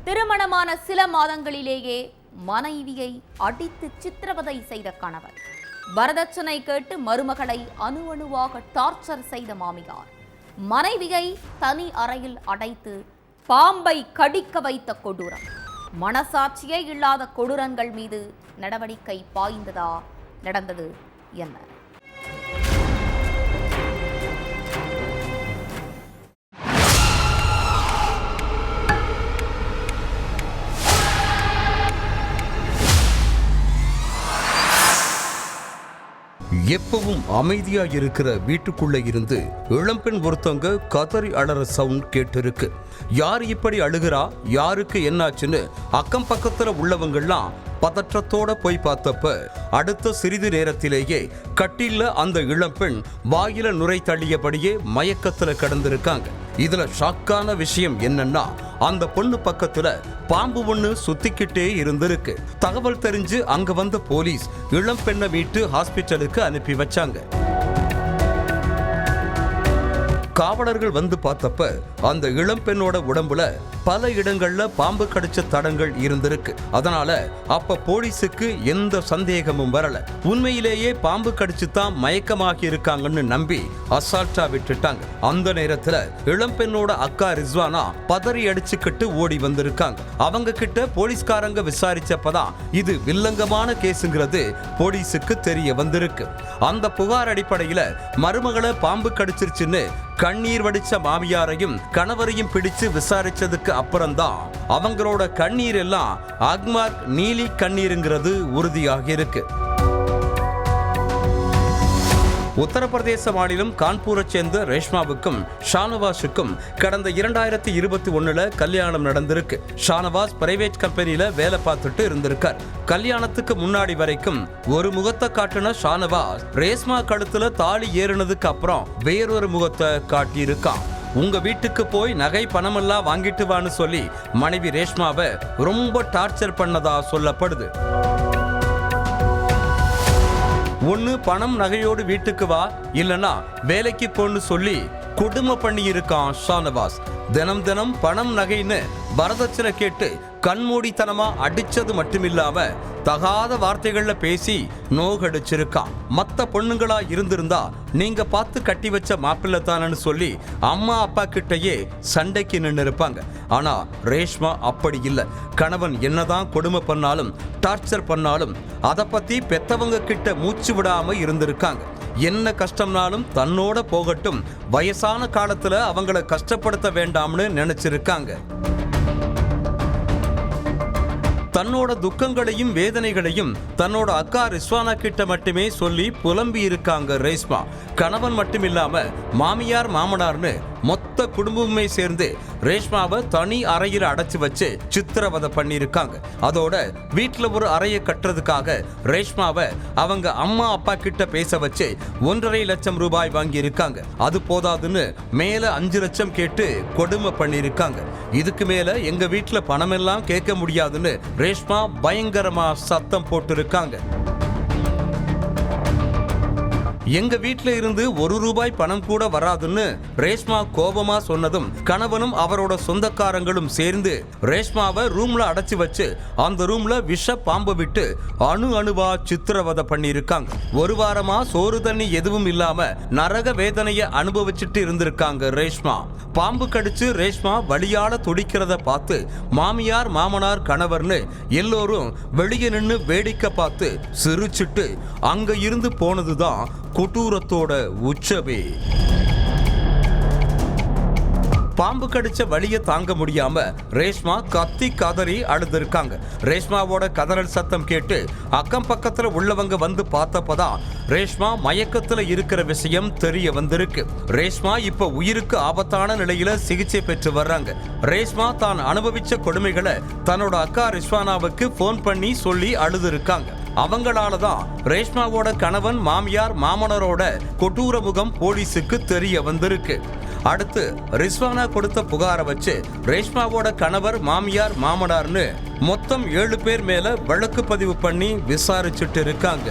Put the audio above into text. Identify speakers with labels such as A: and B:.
A: திருமணமான சில மாதங்களிலேயே மனைவியை அடித்து சித்திரவதை செய்த கணவர், வரதட்சணை கேட்டு மருமகளை அணுவாக டார்ச்சர் செய்த மாமியார், மனைவியை தனி அறையில் அடைத்து பாம்பை கடிக்க வைத்த கொடூரம், மனசாட்சியே இல்லாத கொடூரங்கள் மீது நடவடிக்கை பாய்ந்ததா? நடந்தது என்ன?
B: எப்பவும் அமைதியா இருக்கிற வீட்டுக்குள்ள இருந்து இளம்பெண் ஒருத்தவங்க கதறி அழற சவுண்ட் கேட்டிருக்கு. யார் இப்படி அழுகிறா, யாருக்கு என்னாச்சுன்னு அக்கம் பக்கத்துல உள்ளவங்கெல்லாம் பதற்றத்தோட போய் பார்த்தப்ப அடுத்த சிறிது நேரத்திலேயே கட்டில அந்த இளம்பெண் வாயில நுரை தள்ளியபடியே மயக்கத்துல கிடந்திருக்காங்க. இதுல ஷாக்கான விஷயம் என்னன்னா, அந்த பொண்ணு பக்கத்துல பாம்பு ஒண்ணு சுத்திக்கிட்டே இருந்திருக்கு. தகவல் தெரிஞ்சு அங்க வந்த போலீஸ் இளம்பெண்ணை மீட்டு ஹாஸ்பிட்டலுக்கு அனுப்பி வச்சாங்க. காவலர்கள் வந்து பார்த்தப்ப அந்த இளம்பெண்ணோட உடம்புல பல இடங்கள்ல பாம்பு கடிச்ச தடங்கள் இருந்திருக்கு. அதனால அப்ப போலீஸுக்கு எந்த சந்தேகமும் வரல. உண்மையிலேயே பாம்பு கடிச்சுதான் மயக்கமாகி இருக்காங்கன்னு நம்பி அசால்ட்டா விட்டுட்டாங்க. அந்த நேரத்துல இளம்பெண்ணோட அக்கா ரிஸ்வானா பதறி அடிச்சுக்கிட்டு ஓடி வந்திருக்காங்க. அவங்க கிட்ட போலீஸ்காரங்க விசாரிச்சப்பதான் இது வில்லங்கமான கேஸுங்கிறது போலீஸுக்கு தெரிய வந்திருக்கு. அந்த புகார் அடிப்படையில மருமகளை பாம்பு கடிச்சிருச்சுன்னு கண்ணீர் வடிச்ச மாமியாரையும் கணவரையும் பிடிச்சு விசாரிச்சதுக்கு அப்புறம்தான் அவங்களோட கண்ணீர் எல்லாம் அக்மார்க் நீலி கண்ணீருங்கிறது உறுதியாகி இருக்கு. உத்தரப்பிரதேச மாநிலம் கான்பூரை சேர்ந்த ரேஷ்மாவுக்கும் ஷானவாஸுக்கும் கடந்த 2021 கல்யாணம் நடந்திருக்கு. ஷானவாஸ் பிரைவேட் கம்பெனியில வேலை பார்த்துட்டு இருந்திருக்கார். கல்யாணத்துக்கு முன்னாடி வரைக்கும் ஒரு முகத்தை காட்டின ஷானவாஸ் ரேஷ்மா கழுத்துல தாலி ஏறினதுக்கு அப்புறம் வேறொரு முகத்தை காட்டியிருக்கான். உங்க வீட்டுக்கு போய் நகை பணமெல்லாம் வாங்கிட்டு வான்னு சொல்லி மனைவி ரேஷ்மாவை ரொம்ப டார்ச்சர் பண்ணதா சொல்லப்படுது. ஒன்னு பணம் நகையோடு வீட்டுக்கு வா, இல்லனா வேலைக்கு போன்னு சொல்லி கொடுமை பண்ணி இருக்கான் ஷானவாஸ். தினம் தினம் பணம் நகைன்னு வரதட்சணை கேட்டு கண்மூடித்தனமா அடிச்சது மட்டுமில்லாம தகாத வார்த்தைகள்ல பேசி நோகடிச்சிருக்கான். மத்த பொண்ணுங்களா இருந்திருந்தா நீங்க பார்த்து கட்டி வச்ச மாப்பிள்ளை தானன்னு சொல்லி அம்மா அப்பா கிட்டயே சண்டைக்கு நின்று இருப்பாங்க. ஆனா ரேஷ்மா அப்படி இல்லை. கணவன் என்னதான் கொடுமை பண்ணாலும் டார்ச்சர் பண்ணாலும் அதை பத்தி பெத்தவங்க கிட்ட மூச்சு விடாம இருந்திருக்காங்க. என்ன கஷ்டம்னாலும் தன்னோட போகட்டும், வயசான காலத்துல அவங்கள கஷ்டப்படுத்த வேண்டாம்னு நினைச்சிருக்காங்க. தன்னோட துக்கங்களையும் வேதனைகளையும் தன்னோட அக்கா ரிஸ்வானா கிட்ட மட்டுமே சொல்லி புலம்பி இருக்காங்க ரேஷ்மா. கணவன் மட்டும் இல்லாம மாமியார் மாமனார்னு மொத்த குடும்பமே சேர்ந்து ரேஷ்மாவை தனி அறையில் அடைச்சு வச்சு சித்திரவதை பண்ணியிருக்காங்க. அதோட வீட்டுல ஒரு அறையை கட்டுறதுக்காக ரேஷ்மாவை அவங்க அம்மா அப்பா கிட்ட பேச வச்சு 1.5 லட்சம் ரூபாய் வாங்கி இருக்காங்க. அது போதாதுன்னு மேல 5 லட்சம் கேட்டு கொடுமை பண்ணியிருக்காங்க. இதுக்கு மேல எங்க வீட்டுல பணமெல்லாம் கேட்க முடியாதுன்னு ரேஷ்மா பயங்கரமா சத்தம் போட்டிருக்காங்க. எங்க வீட்டுல இருந்து 1 ரூபாய் பணம் கூட வராதுன்னு ரேஷ்மா கோபமா சொன்னதும் கணவனும் அவரோட சொந்தக்காரங்களும் சேர்ந்து ரேஷ்மாவை ரூம்ல அடைச்சு வச்சு அந்த ரூம்ல விஷ பாம்பு விட்டு அணுவா சித்திரவதை பண்ணியிருக்காங்க. 1 வாரமா சோறு தண்ணி எதுவும் இல்லாம நரக வேதனைய அனுபவிச்சுட்டு இருந்திருக்காங்க ரேஷ்மா. பாம்பு கடிச்சு ரேஷ்மா வலியால துடிக்கிறத பார்த்து மாமியார் மாமனார் கணவர்னு எல்லோரும் வெளியே நின்று வேடிக்கை பார்த்து சிரிச்சுட்டு அங்க இருந்து போனதுதான் கொடூரத்தோட உச்சமே. பாம்பு கடிச்ச வலியை தாங்க முடியாம ரேஷ்மா கத்தி கதறி அழுதுருக்காங்க. ரேஷ்மாவோட கதறல் சத்தம் கேட்டு அக்கம் பக்கத்துல உள்ளவங்க வந்து பார்த்தப்பதான் ரேஷ்மா மயக்கத்துல இருக்கிற விஷயம் தெரிய வந்திருக்கு. ரேஷ்மா இப்ப உயிருக்கு ஆபத்தான நிலையில சிகிச்சை பெற்று வர்றாங்க. ரேஷ்மா தான் அனுபவிச்ச கொடுமைகளை தன்னோட அக்கா ரிஸ்வானாவுக்கு போன் பண்ணி சொல்லி அழுதுருக்காங்க. அவங்களாலதான் ரேஷ்மாவோட கணவன் மாமியார் மாமனரோட கொடூர முகம் போலீஸுக்கு தெரிய வந்திருக்கு. அடுத்து ரிஸ்வானா கொடுத்த புகாரை வச்சு ரேஷ்மாவோட கணவர் மாமியார் மாமனார்னு மொத்தம் 7 பேர் மேல வழக்கு பதிவு பண்ணி விசாரிச்சுட்டு இருக்காங்க.